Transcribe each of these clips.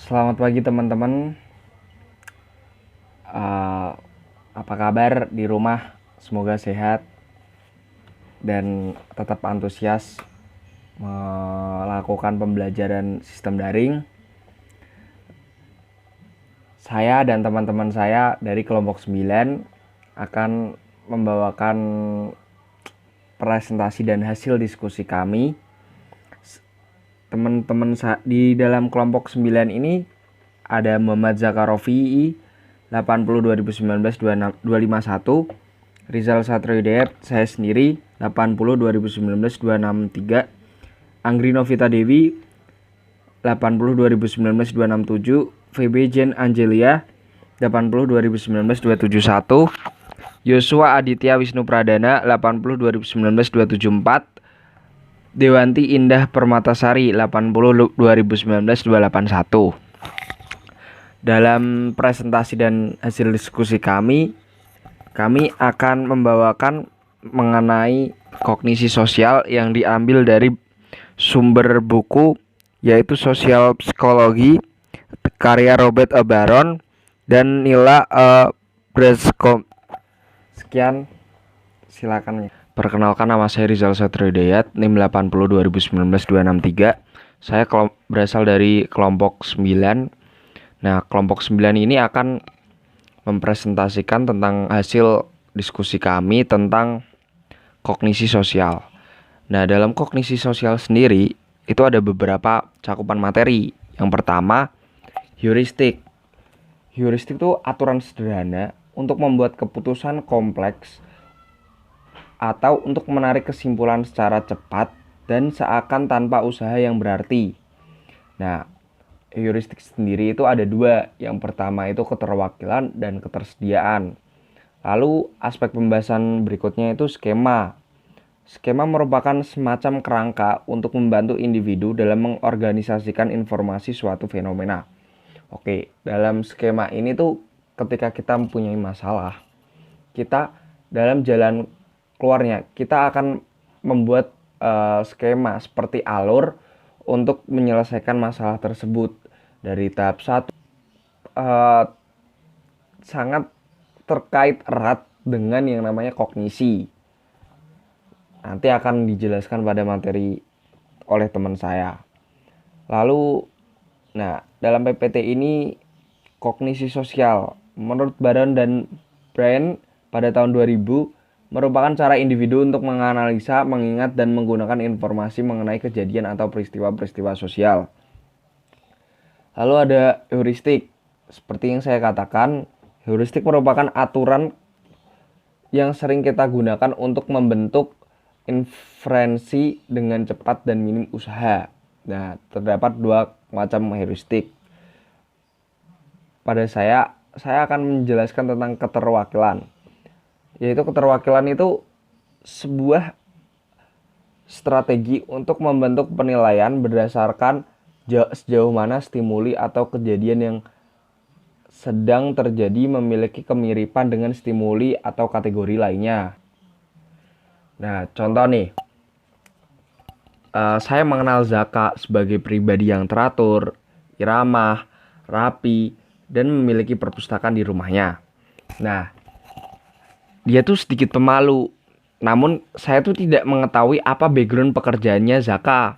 Selamat pagi teman-teman. Eh, apa kabar di rumah? Semoga sehat dan tetap antusias melakukan pembelajaran sistem daring. Saya dan teman-teman saya dari kelompok 9 akan membawakan presentasi dan hasil diskusi kami. Teman-teman di dalam kelompok 9 ini ada Muhammad Zakarofi 80 2019 251, Rizal Satrio Hidayat, saya sendiri 80 2019 263, Anggri Novita Dewi 80 2019 267, VB Jen Angelia 80 2019 271, Yosua Aditya Wisnu Pradana 80 2019 274, Dewanti Indah Permatasari 80 2019 281. Dalam presentasi dan hasil diskusi kami akan membawakan mengenai kognisi sosial yang diambil dari sumber buku yaitu Sosial Psikologi karya Robert A. Baron dan Nila Breskom. Sekian, silakan. Perkenalkan, nama saya Rizal Satrio Hidayat, NIM 80 2019 263. Saya berasal dari kelompok 9. Nah, kelompok 9 ini akan mempresentasikan tentang hasil diskusi kami tentang kognisi sosial. Nah, dalam kognisi sosial sendiri itu ada beberapa cakupan materi. Yang pertama, heuristik. Heuristik itu aturan sederhana untuk membuat keputusan kompleks atau untuk menarik kesimpulan secara cepat dan seakan tanpa usaha yang berarti. Nah, heuristik sendiri itu ada dua. Yang pertama itu keterwakilan dan ketersediaan. Lalu aspek pembahasan berikutnya itu skema. Skema merupakan semacam kerangka untuk membantu individu dalam mengorganisasikan informasi suatu fenomena. Oke, dalam skema ini tuh ketika kita mempunyai masalah, kita dalam jalan keluarnya kita akan membuat skema seperti alur untuk menyelesaikan masalah tersebut. Dari tahap 1 sangat terkait erat dengan yang namanya kognisi. Nanti akan dijelaskan pada materi oleh teman saya. Lalu, dalam PPT ini kognisi sosial menurut Baron dan Brand pada tahun 2000 merupakan cara individu untuk menganalisa, mengingat, dan menggunakan informasi mengenai kejadian atau peristiwa-peristiwa sosial. Lalu ada heuristik. Seperti yang saya katakan, heuristik merupakan aturan yang sering kita gunakan untuk membentuk inferensi dengan cepat dan minim usaha. Nah, terdapat dua macam heuristik. Pada saya akan menjelaskan tentang keterwakilan. Yaitu keterwakilan itu sebuah strategi untuk membentuk penilaian berdasarkan sejauh mana stimuli atau kejadian yang sedang terjadi memiliki kemiripan dengan stimuli atau kategori lainnya. Nah, contoh nih, saya mengenal Zaka sebagai pribadi yang teratur, iramah, rapi, dan memiliki perpustakaan di rumahnya. Nah, dia tuh sedikit pemalu. Namun saya tuh tidak mengetahui apa background pekerjaannya Zaka.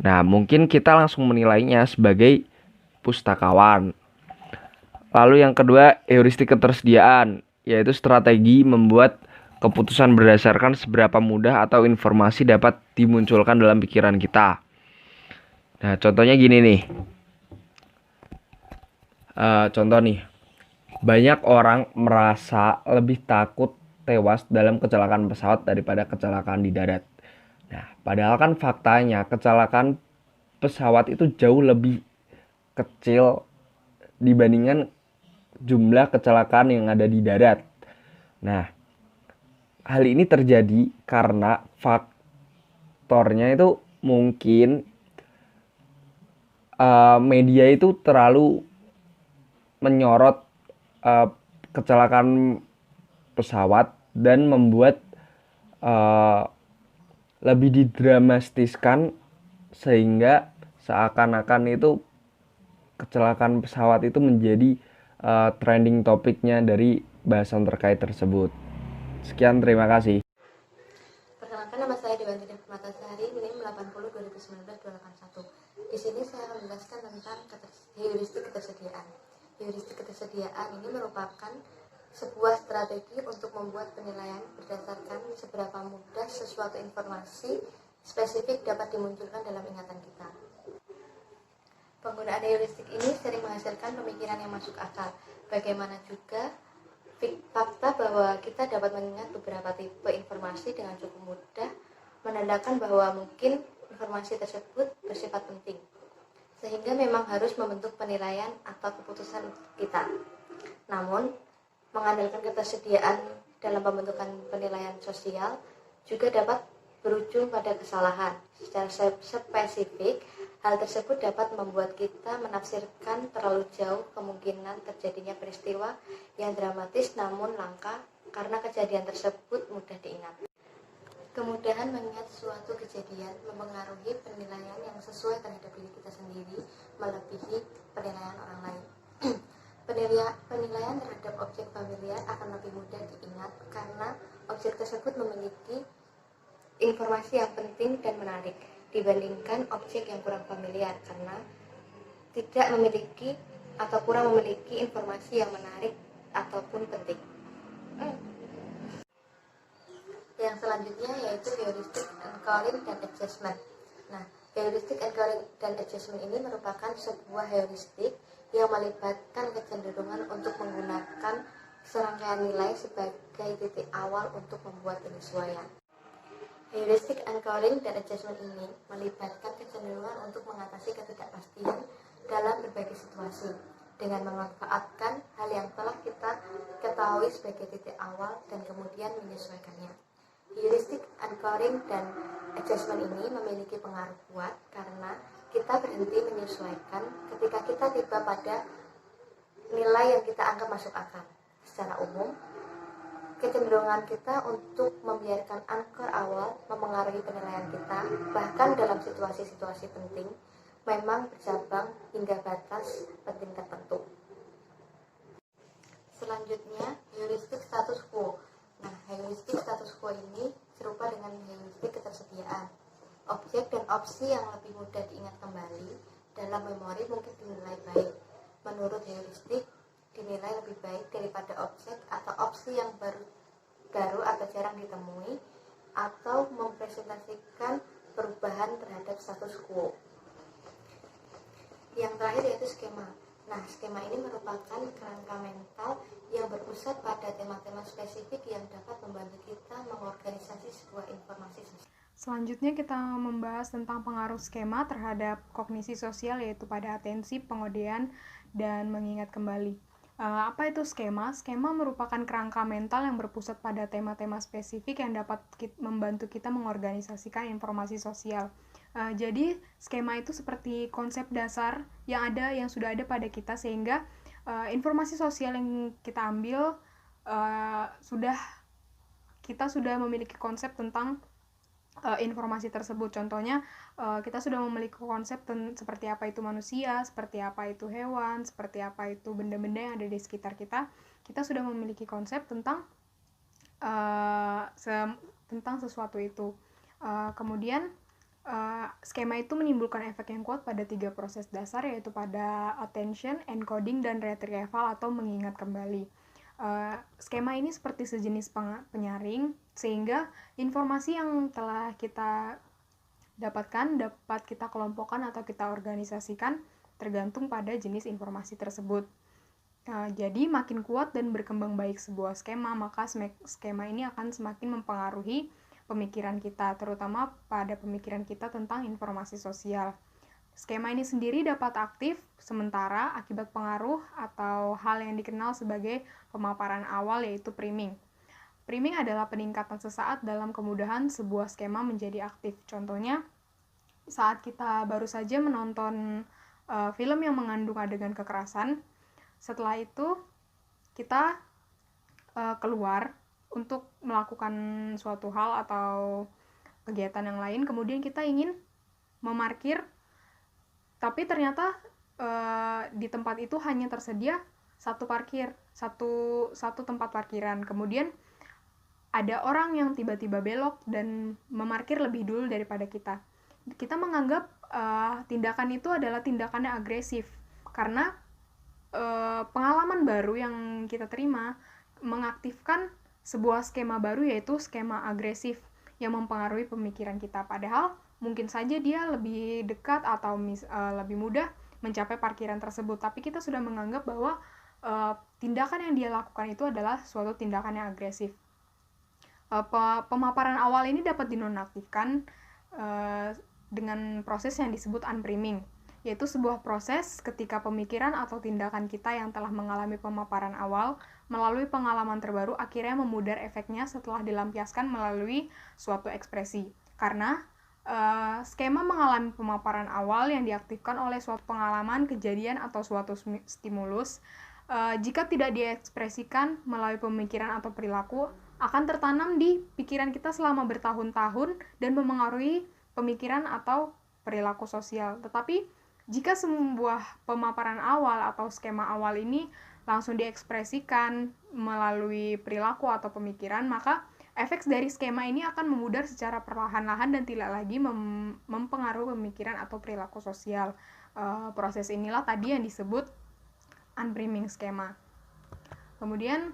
Nah, mungkin kita langsung menilainya sebagai pustakawan. Lalu yang kedua, heuristik ketersediaan, yaitu strategi membuat keputusan berdasarkan seberapa mudah atau informasi dapat dimunculkan dalam pikiran kita. Nah, contohnya gini nih. Contoh nih, banyak orang merasa lebih takut tewas dalam kecelakaan pesawat daripada kecelakaan di darat. Nah, padahal kan faktanya kecelakaan pesawat itu jauh lebih kecil dibandingkan jumlah kecelakaan yang ada di darat. Nah, hal ini terjadi karena faktornya itu mungkin media itu terlalu menyorot kecelakaan pesawat dan membuat lebih didramatiskan sehingga seakan-akan itu kecelakaan pesawat itu menjadi trending topiknya dari bahasan terkait tersebut. Sekian, terima kasih. Perkenalkan, nama saya Dewanti Permatasari, NIM 80 2019 281. Di sini saya akan menjelaskan tentang heuristik ketersediaan. Heuristik ketersediaan ini merupakan sebuah strategi untuk membuat penilaian berdasarkan seberapa mudah sesuatu informasi spesifik dapat dimunculkan dalam ingatan kita. Penggunaan heuristik ini sering menghasilkan pemikiran yang masuk akal. Bagaimana juga fakta bahwa kita dapat mengingat beberapa tipe informasi dengan cukup mudah menandakan bahwa mungkin informasi tersebut bersifat penting, sehingga memang harus membentuk penilaian atau keputusan kita. Namun, mengandalkan ketersediaan dalam pembentukan penilaian sosial juga dapat berujung pada kesalahan. Secara spesifik, hal tersebut dapat membuat kita menafsirkan terlalu jauh kemungkinan terjadinya peristiwa yang dramatis namun langka karena kejadian tersebut mudah diingat. Kemudahan mengingat suatu kejadian mempengaruhi penilaian yang sesuai terhadap diri kita sendiri melebihi penilaian orang lain. Penilaian terhadap objek familiar akan lebih mudah diingat karena objek tersebut memiliki informasi yang penting dan menarik dibandingkan objek yang kurang familiar karena tidak memiliki atau kurang memiliki informasi yang menarik ataupun penting. Yang selanjutnya yaitu heuristic encoding dan adjustment. Nah, heuristic encoding dan adjustment ini merupakan sebuah heuristik yang melibatkan kecenderungan untuk menggunakan serangkaian nilai sebagai titik awal untuk membuat penyesuaian. Heuristic encoding dan adjustment ini melibatkan kecenderungan untuk mengatasi ketidakpastian dalam berbagai situasi dengan memanfaatkan hal yang telah kita ketahui sebagai titik awal dan kemudian menyesuaikannya. Heuristic encoding dan adjustment ini memiliki pengaruh kuat karena kita berhenti menyesuaikan ketika kita tiba pada nilai yang kita anggap masuk akal. Secara umum, kecenderungan kita untuk membiarkan angka awal memengaruhi penilaian kita, bahkan dalam situasi-situasi penting, memang bercabang hingga batas penting tertentu. Selanjutnya, heuristik status quo. Nah, heuristik status quo ini serupa dengan heuristik ketersediaan. Objek dan opsi yang lebih mudah diingat kembali dalam memori mungkin dinilai baik. Menurut heuristik, dinilai lebih baik daripada objek atau opsi yang baru atau jarang ditemui atau mempresentasikan perubahan terhadap status quo. Yang terakhir yaitu skema. Nah, skema ini merupakan kerangka mental yang berpusat pada tema-tema spesifik yang dapat membantu kita mengorganisasi sebuah informasi sosial. Selanjutnya kita membahas tentang pengaruh skema terhadap kognisi sosial, yaitu pada atensi, pengodean, dan mengingat kembali. Apa itu skema? Skema merupakan kerangka mental yang berpusat pada tema-tema spesifik yang dapat membantu kita mengorganisasikan informasi sosial. Jadi skema itu seperti konsep dasar yang sudah ada pada kita, sehingga informasi sosial yang kita ambil kita sudah memiliki konsep tentang informasi tersebut. Contohnya, kita sudah memiliki konsep seperti apa itu manusia, seperti apa itu hewan, seperti apa itu benda-benda yang ada di sekitar kita. Kita sudah memiliki konsep tentang sesuatu itu. Kemudian skema itu menimbulkan efek yang kuat pada 3 proses dasar, yaitu pada attention, encoding, dan retrieval atau mengingat kembali. Skema ini seperti sejenis penyaring, sehingga informasi yang telah kita dapatkan dapat kita kelompokkan atau kita organisasikan tergantung pada jenis informasi tersebut. Jadi makin kuat dan berkembang baik sebuah skema, maka skema ini akan semakin mempengaruhi pemikiran kita, terutama pada pemikiran kita tentang informasi sosial. Skema ini sendiri dapat aktif sementara akibat pengaruh atau hal yang dikenal sebagai pemaparan awal, yaitu priming. Priming adalah peningkatan sesaat dalam kemudahan sebuah skema menjadi aktif. Contohnya, saat kita baru saja menonton film yang mengandung adegan kekerasan, setelah itu kita keluar untuk melakukan suatu hal atau kegiatan yang lain, kemudian kita ingin memarkir, tapi ternyata di tempat itu hanya tersedia satu tempat parkiran. Kemudian ada orang yang tiba-tiba belok dan memarkir lebih dulu daripada kita. Kita menganggap tindakan itu adalah tindakannya agresif karena pengalaman baru yang kita terima mengaktifkan sebuah skema baru, yaitu skema agresif yang mempengaruhi pemikiran kita. Padahal mungkin saja dia lebih dekat atau lebih mudah mencapai parkiran tersebut, tapi kita sudah menganggap bahwa tindakan yang dia lakukan itu adalah suatu tindakan yang agresif. Pemaparan awal ini dapat dinonaktifkan dengan proses yang disebut unpriming, yaitu sebuah proses ketika pemikiran atau tindakan kita yang telah mengalami pemaparan awal melalui pengalaman terbaru akhirnya memudar efeknya setelah dilampiaskan melalui suatu ekspresi. Karena skema mengalami pemaparan awal yang diaktifkan oleh suatu pengalaman, kejadian, atau suatu stimulus, jika tidak diekspresikan melalui pemikiran atau perilaku, akan tertanam di pikiran kita selama bertahun-tahun dan memengaruhi pemikiran atau perilaku sosial. Tetapi jika sebuah pemaparan awal atau skema awal ini langsung diekspresikan melalui perilaku atau pemikiran, maka efek dari skema ini akan memudar secara perlahan-lahan dan tidak lagi mempengaruhi pemikiran atau perilaku sosial. Proses inilah tadi yang disebut unpriming skema. Kemudian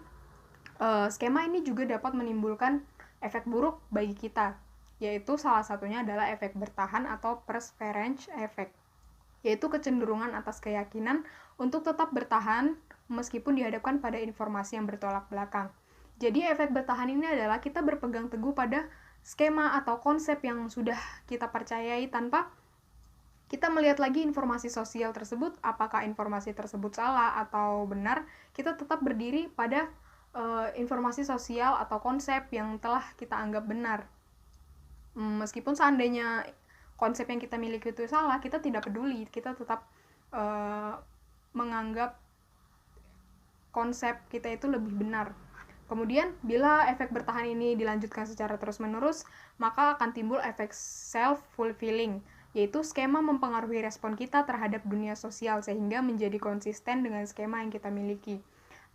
skema ini juga dapat menimbulkan efek buruk bagi kita, yaitu salah satunya adalah efek bertahan atau perseverance effect, yaitu kecenderungan atas keyakinan untuk tetap bertahan meskipun dihadapkan pada informasi yang bertolak belakang. Jadi efek bertahan ini adalah kita berpegang teguh pada skema atau konsep yang sudah kita percayai tanpa kita melihat lagi informasi sosial tersebut, apakah informasi tersebut salah atau benar, kita tetap berdiri pada informasi sosial atau konsep yang telah kita anggap benar. Meskipun seandainya konsep yang kita miliki itu salah, kita tidak peduli, kita tetap menganggap konsep kita itu lebih benar. Kemudian, bila efek bertahan ini dilanjutkan secara terus-menerus, maka akan timbul efek self-fulfilling, yaitu skema mempengaruhi respon kita terhadap dunia sosial sehingga menjadi konsisten dengan skema yang kita miliki.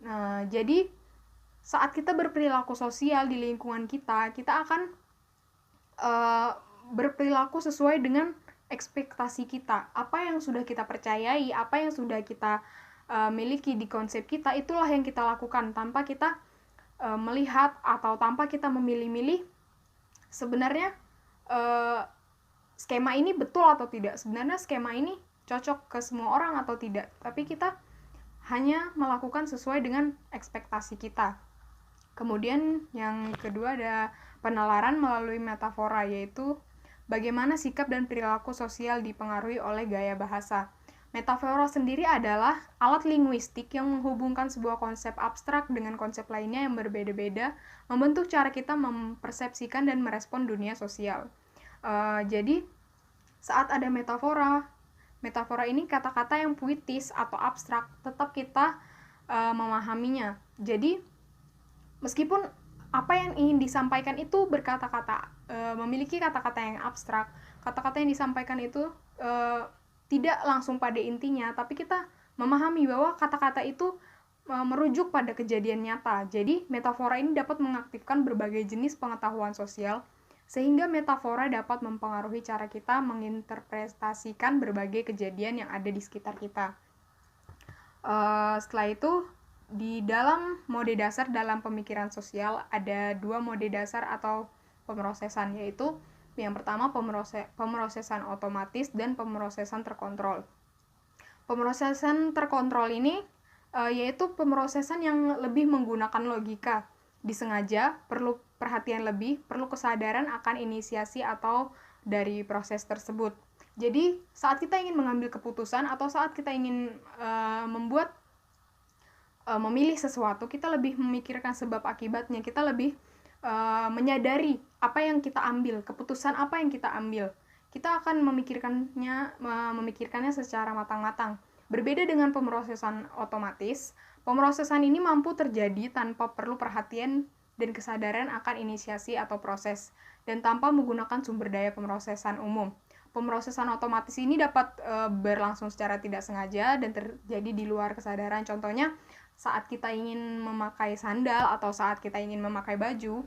Nah, jadi saat kita berperilaku sosial di lingkungan kita, kita akan berperilaku sesuai dengan ekspektasi kita. Apa yang sudah kita percayai, apa yang sudah kita miliki di konsep kita, itulah yang kita lakukan tanpa kita melihat atau tanpa kita memilih-milih sebenarnya skema ini betul atau tidak, sebenarnya skema ini cocok ke semua orang atau tidak, tapi kita hanya melakukan sesuai dengan ekspektasi kita. Kemudian yang kedua ada penalaran melalui metafora, yaitu bagaimana sikap dan perilaku sosial dipengaruhi oleh gaya bahasa. Metafora sendiri adalah alat linguistik yang menghubungkan sebuah konsep abstrak dengan konsep lainnya yang berbeda-beda, membentuk cara kita mempersepsikan dan merespon dunia sosial. Jadi, saat ada metafora ini kata-kata yang puitis atau abstrak, tetap kita memahaminya. Jadi, meskipun apa yang ingin disampaikan itu berkata-kata, memiliki kata-kata yang abstrak, kata-kata yang disampaikan itu tidak langsung pada intinya, tapi kita memahami bahwa kata-kata itu merujuk pada kejadian nyata. Jadi, metafora ini dapat mengaktifkan berbagai jenis pengetahuan sosial, sehingga metafora dapat mempengaruhi cara kita menginterpretasikan berbagai kejadian yang ada di sekitar kita. Setelah itu, di dalam mode dasar dalam pemikiran sosial ada dua mode dasar atau pemrosesan, yaitu yang pertama pemrosesan otomatis dan pemrosesan terkontrol. Pemrosesan terkontrol ini yaitu pemrosesan yang lebih menggunakan logika, disengaja, perlu perhatian lebih, perlu kesadaran akan inisiasi atau dari proses tersebut. Jadi saat kita ingin mengambil keputusan atau saat kita ingin memilih sesuatu, kita lebih memikirkan sebab akibatnya, kita lebih menyadari apa yang kita ambil, keputusan apa yang kita ambil. Kita akan memikirkannya secara matang-matang. Berbeda dengan pemrosesan otomatis, pemrosesan ini mampu terjadi tanpa perlu perhatian dan kesadaran akan inisiasi atau proses, dan tanpa menggunakan sumber daya pemrosesan umum. pemrosesan otomatis ini dapat berlangsung secara tidak sengaja dan terjadi di luar kesadaran. Contohnya saat kita ingin memakai sandal atau saat kita ingin memakai baju,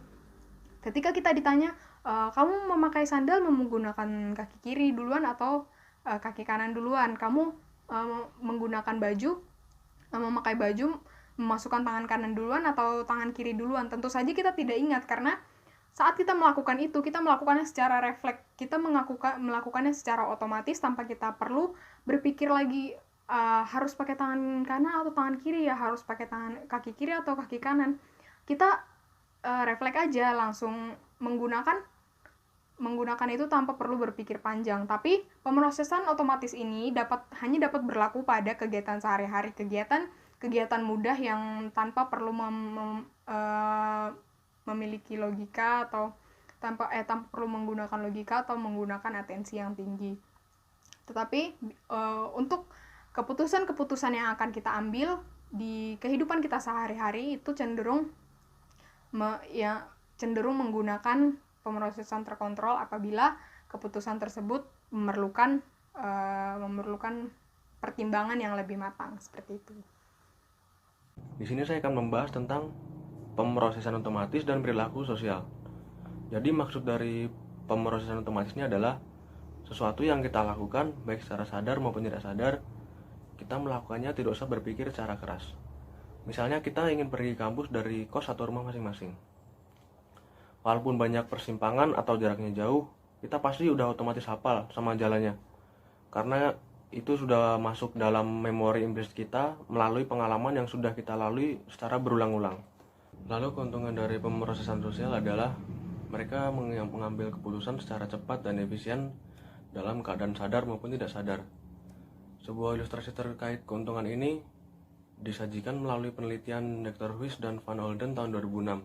ketika kita ditanya, kamu memakai sandal menggunakan kaki kiri duluan atau kaki kanan duluan, kamu menggunakan baju, memakai baju memasukkan tangan kanan duluan atau tangan kiri duluan, tentu saja kita tidak ingat karena saat kita melakukan itu, kita melakukannya secara refleks, kita melakukannya secara otomatis tanpa kita perlu berpikir lagi harus pakai tangan kanan atau tangan kiri ya, harus pakai tangan kaki kiri atau kaki kanan. Kita refleks aja langsung menggunakan itu tanpa perlu berpikir panjang. Tapi pemrosesan otomatis ini hanya dapat berlaku pada kegiatan sehari-hari, kegiatan mudah yang tanpa perlu memiliki logika atau tanpa perlu menggunakan logika atau menggunakan atensi yang tinggi. Tetapi untuk keputusan-keputusan yang akan kita ambil di kehidupan kita sehari-hari itu cenderung menggunakan pemrosesan terkontrol apabila keputusan tersebut memerlukan pertimbangan yang lebih matang, seperti itu. Di sini saya akan membahas tentang pemrosesan otomatis dan perilaku sosial. Jadi maksud dari pemrosesan otomatis ini adalah sesuatu yang kita lakukan baik secara sadar maupun tidak sadar, kita melakukannya tidak usah berpikir secara keras. Misalnya kita ingin pergi kampus dari kos atau rumah masing-masing. Walaupun banyak persimpangan atau jaraknya jauh, kita pasti udah otomatis hafal sama jalannya. Karena itu sudah masuk dalam memori implicit kita melalui pengalaman yang sudah kita lalui secara berulang-ulang. Lalu keuntungan dari pemrosesan sosial adalah mereka mengambil keputusan secara cepat dan efisien dalam keadaan sadar maupun tidak sadar. Sebuah ilustrasi terkait keuntungan ini disajikan melalui penelitian Dr. Huis dan Van Olden tahun 2006.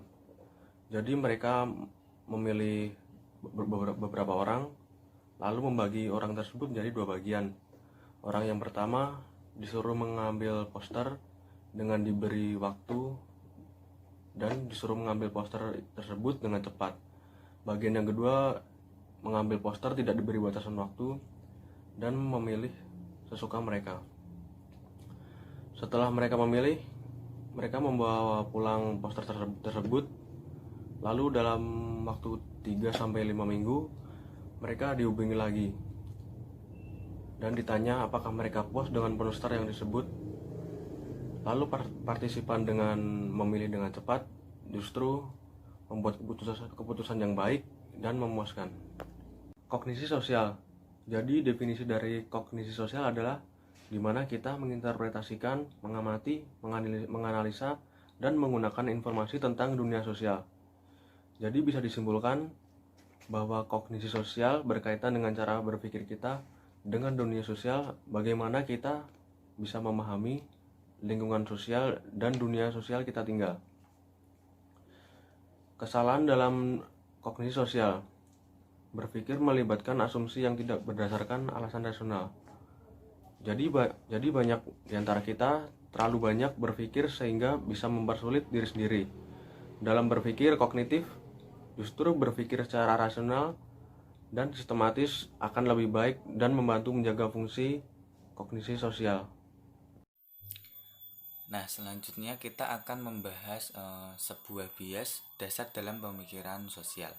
Jadi mereka memilih beberapa orang, lalu membagi orang tersebut menjadi 2 bagian. Orang yang pertama disuruh mengambil poster dengan diberi waktu dan disuruh mengambil poster tersebut dengan cepat. Bagian yang kedua mengambil poster tidak diberi batasan waktu dan memilih sesuka mereka. Setelah mereka memilih, mereka membawa pulang poster tersebut. Lalu dalam waktu 3-5 minggu mereka dihubungi lagi dan ditanya apakah mereka puas dengan poster yang disebut. Lalu partisipan dengan memilih dengan cepat justru membuat keputusan yang baik dan memuaskan. Kognisi sosial. Jadi definisi dari kognisi sosial adalah di mana kita menginterpretasikan, mengamati, menganalisa, dan menggunakan informasi tentang dunia sosial. Jadi bisa disimpulkan bahwa kognisi sosial berkaitan dengan cara berpikir kita dengan dunia sosial, bagaimana kita bisa memahami lingkungan sosial dan dunia sosial kita tinggal. Kesalahan dalam kognisi sosial. Berpikir melibatkan asumsi yang tidak berdasarkan alasan rasional. Jadi banyak di antara kita terlalu banyak berpikir sehingga bisa mempersulit diri sendiri. Dalam berpikir kognitif, justru berpikir secara rasional dan sistematis akan lebih baik dan membantu menjaga fungsi kognisi sosial. Nah, selanjutnya kita akan membahas sebuah bias dasar dalam pemikiran sosial,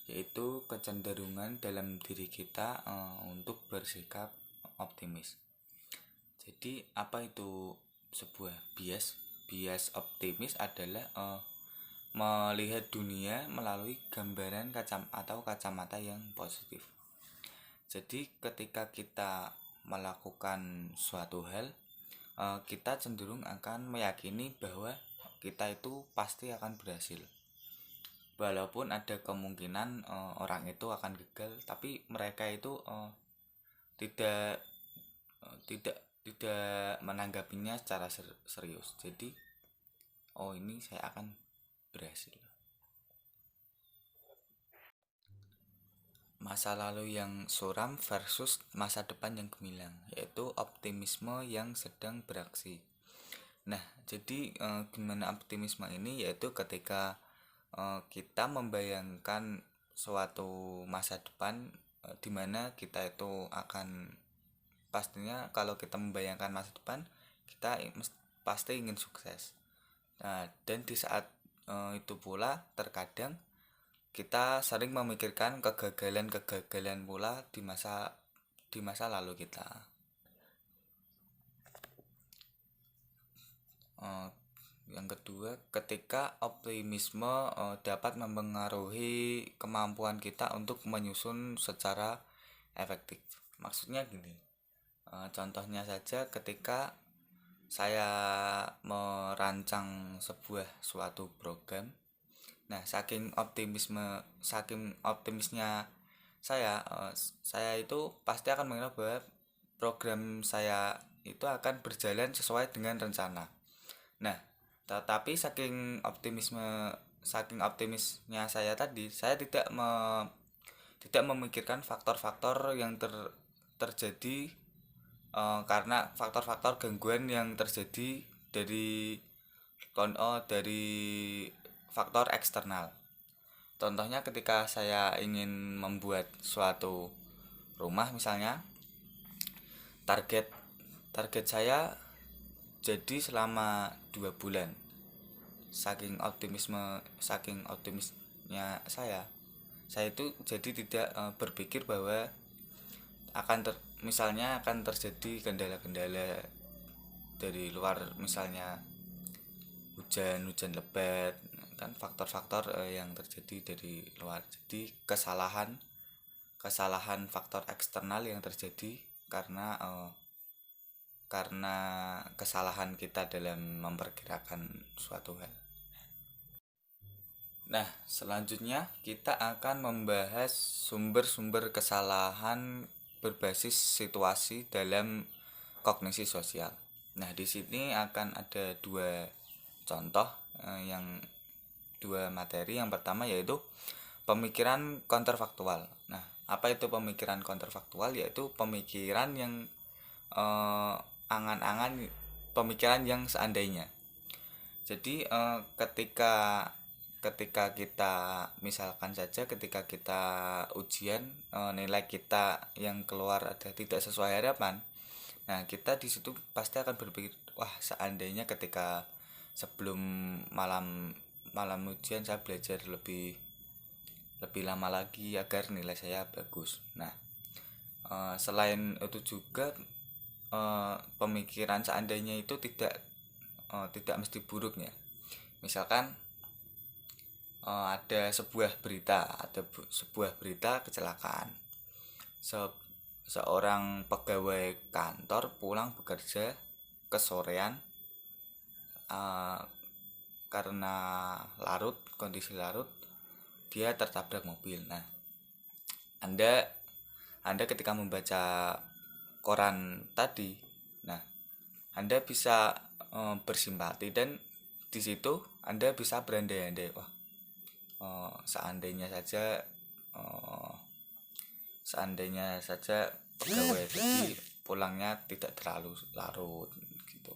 yaitu kecenderungan dalam diri kita untuk bersikap optimis. Jadi, apa itu sebuah bias? Bias optimis adalah melihat dunia melalui gambaran kacamata yang positif. Jadi ketika kita melakukan suatu hal, kita cenderung akan meyakini bahwa kita itu pasti akan berhasil. Walaupun ada kemungkinan orang itu akan gagal, tapi mereka itu tidak menanggapinya secara serius. Jadi ini saya akan berhasil. Masa lalu yang suram versus masa depan yang gemilang, yaitu optimisme yang sedang beraksi. Nah, jadi gimana optimisme ini? Yaitu ketika kita membayangkan suatu masa depan dimana kita itu akan pastinya kalau kita membayangkan masa depan kita pasti ingin sukses. Nah, dan di saat itu pula terkadang kita sering memikirkan kegagalan pula di masa lalu kita. Yang kedua, ketika optimisme dapat mempengaruhi kemampuan kita untuk menyusun secara efektif. Maksudnya gini, contohnya saja ketika saya merancang suatu program. Nah, saking optimisnya saya itu pasti akan mengira bahwa program saya itu akan berjalan sesuai dengan rencana. Nah, tetapi saking optimisnya saya tadi, saya tidak memikirkan faktor-faktor yang terjadi karena faktor-faktor gangguan yang terjadi dari faktor eksternal. Contohnya ketika saya ingin membuat suatu rumah misalnya, target saya jadi selama 2 bulan. Saking optimisnya saya itu jadi tidak berpikir bahwa misalnya akan terjadi kendala-kendala dari luar, misalnya hujan lebat, kan faktor-faktor yang terjadi dari luar. Jadi kesalahan faktor eksternal yang terjadi karena kesalahan kita dalam memperkirakan suatu hal. Nah, selanjutnya kita akan membahas sumber-sumber kesalahan berbasis situasi dalam kognisi sosial. Nah, di sini akan ada 2 contoh, dua materi. Yang pertama yaitu pemikiran kontrafaktual. Nah, apa itu pemikiran kontrafaktual? Yaitu pemikiran yang angan-angan, pemikiran yang seandainya. Jadi ketika kita misalkan saja ketika kita ujian, nilai kita yang keluar ada tidak sesuai harapan. Nah, kita di situ pasti akan berpikir, wah, seandainya ketika sebelum malam ujian saya belajar lebih lama lagi agar nilai saya bagus. Nah, selain itu juga pemikiran seandainya itu tidak mesti buruknya. Misalkan ada sebuah berita kecelakaan. Seorang pegawai kantor pulang bekerja kesorean karena kondisi larut, dia tertabrak mobil. Nah, Anda ketika membaca koran tadi, nah, Anda bisa bersimpati, dan di situ Anda bisa berandai-andai, wah, seandainya saja pegawai tadi pulangnya tidak terlalu larut gitu.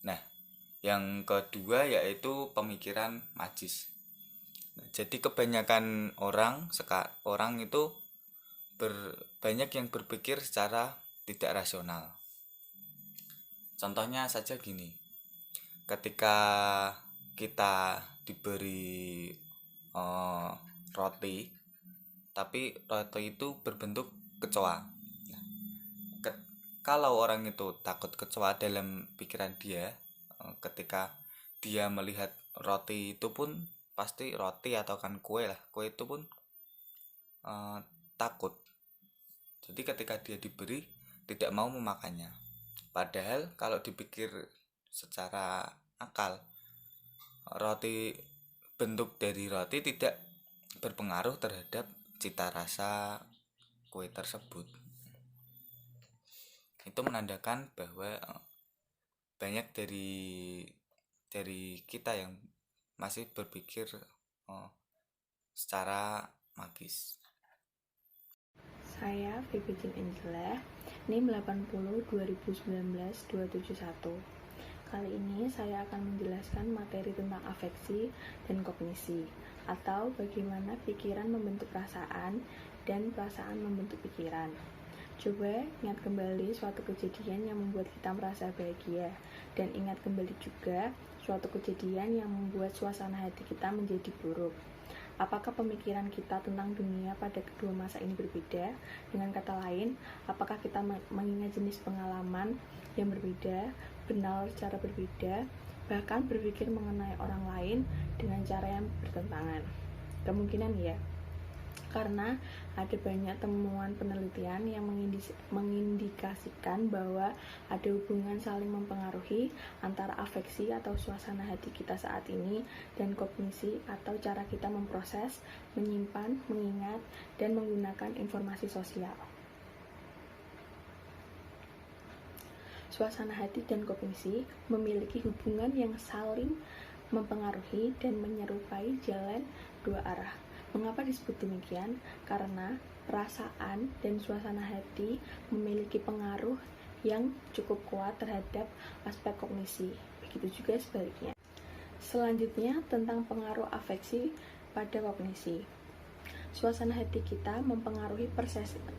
Nah, yang kedua yaitu pemikiran magis. Nah, jadi kebanyakan orang itu banyak yang berpikir secara tidak rasional. Contohnya saja gini, ketika kita diberi roti, tapi roti itu berbentuk kecoa. Nah, kalau orang itu takut kecoa, dalam pikiran dia ketika dia melihat roti itu pun pasti roti atau kan kue itu pun takut. Jadi ketika dia diberi tidak mau memakannya. Padahal kalau dipikir secara akal, bentuk dari roti tidak berpengaruh terhadap cita rasa kue tersebut. Itu menandakan bahwa banyak dari kita yang masih berpikir secara magis. Saya Vivi Jean Angela, NIM 80 2019 271. Kali ini saya akan menjelaskan materi tentang afeksi dan kognisi, atau bagaimana pikiran membentuk perasaan dan perasaan membentuk pikiran. Coba ingat kembali suatu kejadian yang membuat kita merasa bahagia, dan ingat kembali juga suatu kejadian yang membuat suasana hati kita menjadi buruk. Apakah pemikiran kita tentang dunia pada kedua masa ini berbeda? Dengan kata lain, apakah kita mengingat jenis pengalaman yang berbeda, benar secara berbeda, bahkan berpikir mengenai orang lain dengan cara yang bertentangan? Kemungkinan ya, karena ada banyak temuan penelitian yang mengindikasikan bahwa ada hubungan saling mempengaruhi antara afeksi atau suasana hati kita saat ini dan kognisi atau cara kita memproses, menyimpan, mengingat, dan menggunakan informasi sosial. Suasana hati dan kognisi memiliki hubungan yang saling mempengaruhi dan menyerupai jalan dua arah. Mengapa disebut demikian? Karena perasaan dan suasana hati memiliki pengaruh yang cukup kuat terhadap aspek kognisi. Begitu juga sebaliknya. Selanjutnya tentang pengaruh afeksi pada kognisi. Suasana hati kita mempengaruhi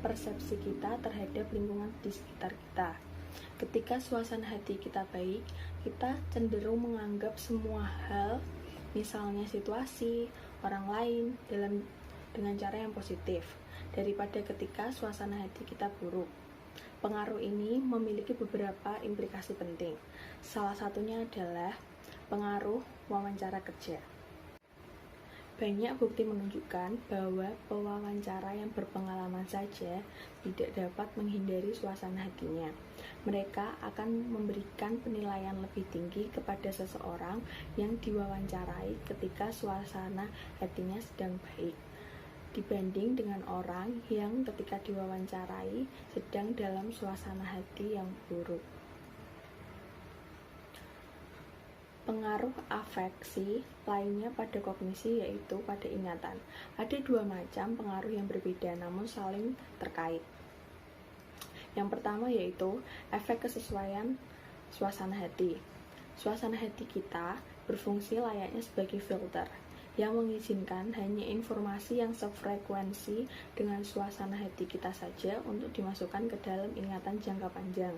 persepsi kita terhadap lingkungan di sekitar kita. Ketika suasana hati kita baik, kita cenderung menganggap semua hal, misalnya situasi, orang lain dengan cara yang positif daripada ketika suasana hati kita buruk. Pengaruh ini memiliki beberapa implikasi penting. Salah satunya adalah pengaruh wawancara kerja. Banyak bukti menunjukkan bahwa pewawancara yang berpengalaman saja tidak dapat menghindari suasana hatinya. Mereka akan memberikan penilaian lebih tinggi kepada seseorang yang diwawancarai ketika suasana hatinya sedang baik, dibanding dengan orang yang ketika diwawancarai sedang dalam suasana hati yang buruk. Pengaruh afeksi lainnya pada kognisi yaitu pada ingatan. Ada dua macam pengaruh yang berbeda namun saling terkait. Yang pertama yaitu efek kesesuaian suasana hati. Suasana hati kita berfungsi layaknya sebagai filter yang mengizinkan hanya informasi yang sefrekuensi dengan suasana hati kita saja untuk dimasukkan ke dalam ingatan jangka panjang.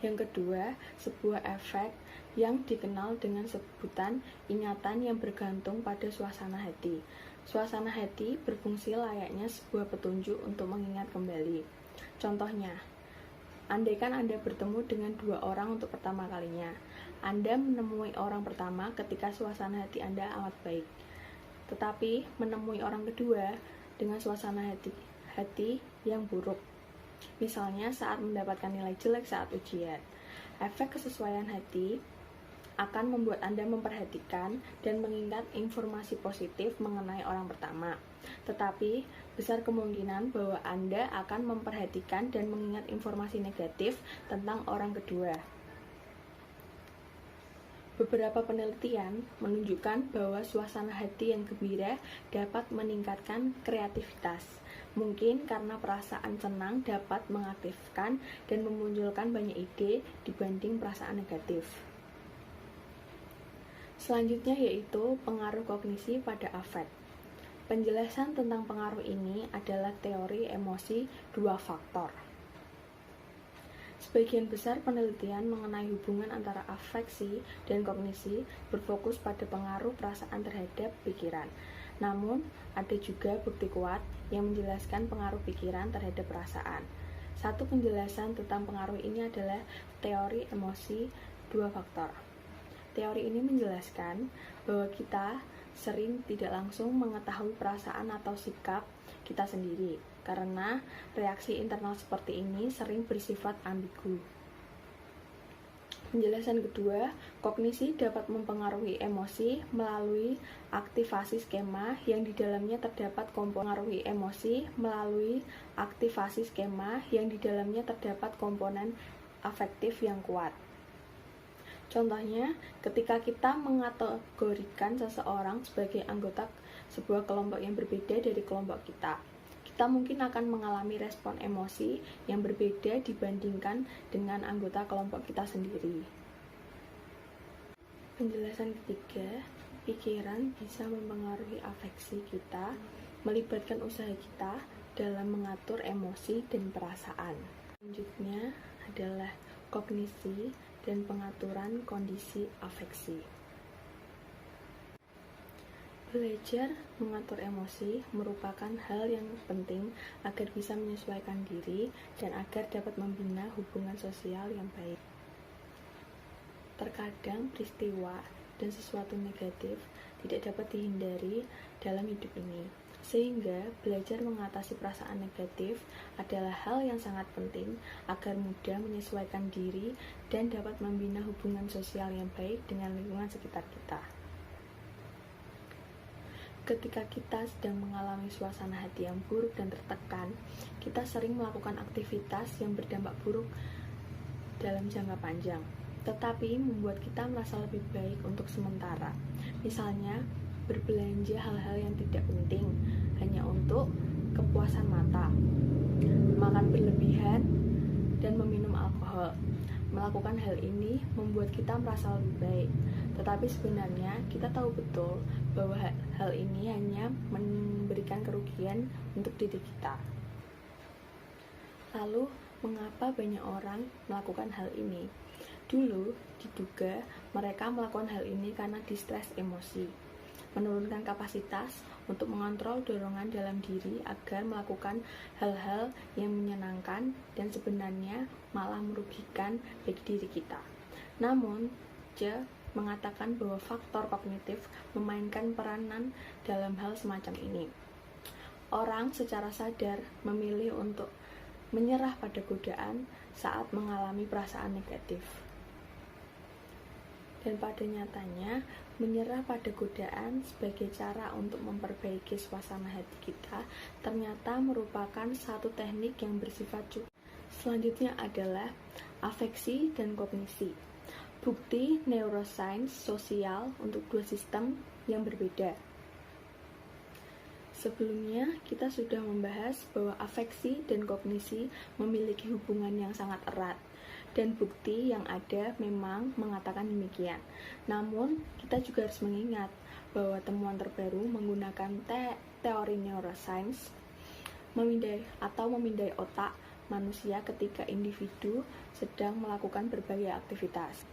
Yang kedua, sebuah efek yang dikenal dengan sebutan ingatan yang bergantung pada suasana hati. Suasana hati berfungsi layaknya sebuah petunjuk untuk mengingat kembali. Contohnya, andaikan Anda bertemu dengan dua orang untuk pertama kalinya, Anda menemui orang pertama ketika suasana hati Anda amat baik, tetapi menemui orang kedua dengan suasana hati yang buruk. Misalnya saat mendapatkan nilai jelek saat ujian. Efek kesesuaian hati akan membuat Anda memperhatikan dan mengingat informasi positif mengenai orang pertama. Tetapi, besar kemungkinan bahwa Anda akan memperhatikan dan mengingat informasi negatif tentang orang kedua. Beberapa penelitian menunjukkan bahwa suasana hati yang gembira dapat meningkatkan kreativitas. Mungkin karena perasaan senang dapat mengaktifkan dan memunculkan banyak ide dibanding perasaan negatif. Selanjutnya yaitu pengaruh kognisi pada afek. Penjelasan tentang pengaruh ini adalah teori emosi dua faktor. Sebagian besar penelitian mengenai hubungan antara afeksi dan kognisi berfokus pada pengaruh perasaan terhadap pikiran. Namun, ada juga bukti kuat yang menjelaskan pengaruh pikiran terhadap perasaan. Satu penjelasan tentang pengaruh ini adalah teori emosi dua faktor. Teori ini menjelaskan bahwa kita sering tidak langsung mengetahui perasaan atau sikap kita sendiri, karena reaksi internal seperti ini sering bersifat ambigu. Penjelasan kedua, kognisi dapat mempengaruhi emosi melalui aktivasi skema yang di dalamnya terdapat komponen afektif yang kuat. Contohnya, ketika kita mengategorikan seseorang sebagai anggota sebuah kelompok yang berbeda dari kelompok kita mungkin akan mengalami respon emosi yang berbeda dibandingkan dengan anggota kelompok kita sendiri. Penjelasan ketiga, pikiran bisa mempengaruhi afeksi kita, melibatkan usaha kita dalam mengatur emosi dan perasaan. Selanjutnya adalah kognisi dan pengaturan kondisi afeksi. Belajar mengatur emosi merupakan hal yang penting agar bisa menyesuaikan diri dan agar dapat membina hubungan sosial yang baik. Terkadang peristiwa dan sesuatu negatif tidak dapat dihindari dalam hidup ini, sehingga belajar mengatasi perasaan negatif adalah hal yang sangat penting agar mudah menyesuaikan diri dan dapat membina hubungan sosial yang baik dengan lingkungan sekitar kita. Ketika kita sedang mengalami suasana hati yang buruk dan tertekan, kita sering melakukan aktivitas yang berdampak buruk dalam jangka panjang, tetapi membuat kita merasa lebih baik untuk sementara. Misalnya, berbelanja hal-hal yang tidak penting hanya untuk kepuasan mata, makan berlebihan, dan meminum alkohol. Melakukan hal ini membuat kita merasa lebih baik, tetapi sebenarnya kita tahu betul bahwa hal ini hanya memberikan kerugian untuk diri kita. Lalu, mengapa banyak orang melakukan hal ini? Dulu, diduga mereka melakukan hal ini karena distres emosi, menurunkan kapasitas untuk mengontrol dorongan dalam diri agar melakukan hal-hal yang menyenangkan dan sebenarnya malah merugikan bagi diri kita. Namun, mengatakan bahwa faktor kognitif memainkan peranan dalam hal semacam ini. Orang secara sadar memilih untuk menyerah pada godaan saat mengalami perasaan negatif. Dan pada nyatanya, menyerah pada godaan sebagai cara untuk memperbaiki suasana hati kita ternyata merupakan satu teknik yang bersifat cukup. Selanjutnya adalah afeksi dan kognisi. Bukti neuroscience sosial untuk dua sistem yang berbeda. Sebelumnya, kita sudah membahas bahwa afeksi dan kognisi memiliki hubungan yang sangat erat, dan bukti yang ada memang mengatakan demikian. Namun, kita juga harus mengingat bahwa temuan terbaru menggunakan teori neuroscience memindai otak manusia ketika individu sedang melakukan berbagai aktivitas.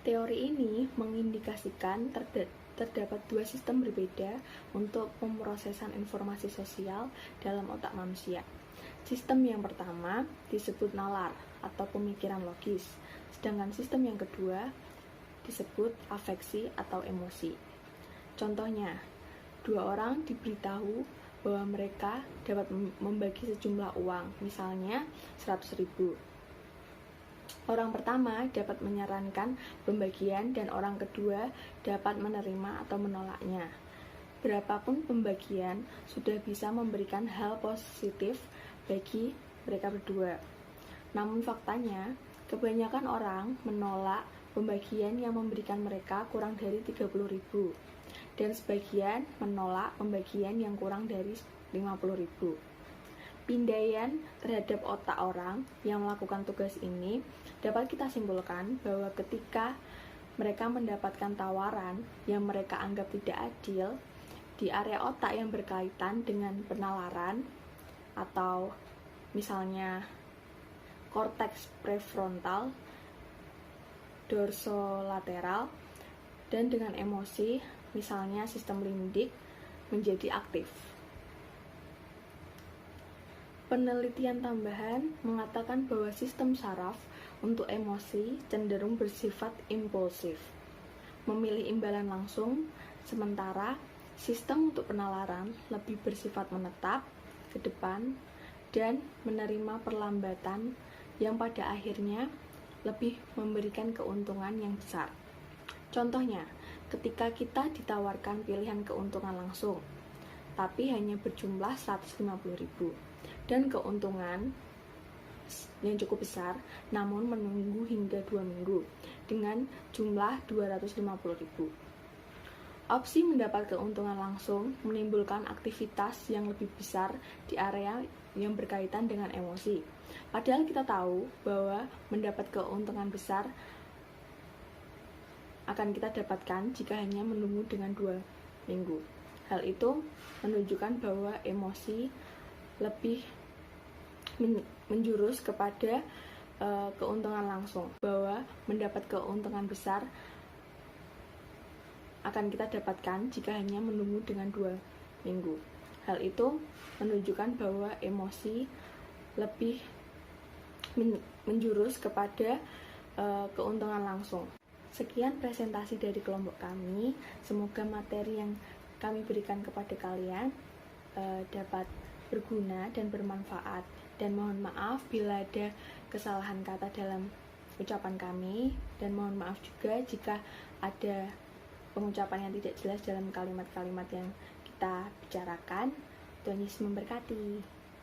Teori ini mengindikasikan terdapat dua sistem berbeda untuk pemrosesan informasi sosial dalam otak manusia. Sistem yang pertama disebut nalar atau pemikiran logis, sedangkan sistem yang kedua disebut afeksi atau emosi. Contohnya, dua orang diberitahu bahwa mereka dapat membagi sejumlah uang, misalnya 100.000. Orang pertama dapat menyarankan pembagian dan orang kedua dapat menerima atau menolaknya. Berapapun pembagian sudah bisa memberikan hal positif bagi mereka berdua. Namun faktanya, kebanyakan orang menolak pembagian yang memberikan mereka kurang dari 30.000 dan sebagian menolak pembagian yang kurang dari 50.000. Pindaian terhadap otak orang yang melakukan tugas ini dapat kita simpulkan bahwa ketika mereka mendapatkan tawaran yang mereka anggap tidak adil di area otak yang berkaitan dengan penalaran atau misalnya korteks prefrontal, dorsolateral, dan dengan emosi misalnya sistem limbic menjadi aktif. Penelitian tambahan mengatakan bahwa sistem saraf untuk emosi cenderung bersifat impulsif, memilih imbalan langsung, sementara sistem untuk penalaran lebih bersifat menetap ke depan dan menerima perlambatan yang pada akhirnya lebih memberikan keuntungan yang besar. Contohnya, ketika kita ditawarkan pilihan keuntungan langsung, tapi hanya berjumlah 150.000 dan keuntungan yang cukup besar, namun menunggu hingga 2 minggu dengan jumlah 250.000. Opsi mendapat keuntungan langsung menimbulkan aktivitas yang lebih besar di area yang berkaitan dengan emosi. Padahal kita tahu bahwa mendapat keuntungan besar akan kita dapatkan jika hanya menunggu dengan 2 minggu. Hal itu menunjukkan bahwa emosi lebih menjurus kepada keuntungan langsung, bahwa mendapat keuntungan besar akan kita dapatkan jika hanya menunggu dengan 2 minggu. Hal itu menunjukkan bahwa emosi lebih menjurus kepada keuntungan langsung. Sekian presentasi dari kelompok kami. Semoga materi yang kami berikan kepada kalian dapat berguna dan bermanfaat. Dan mohon maaf bila ada kesalahan kata dalam ucapan kami. Dan mohon maaf juga jika ada pengucapan yang tidak jelas dalam kalimat-kalimat yang kita bicarakan. Tuhan Yesus memberkati.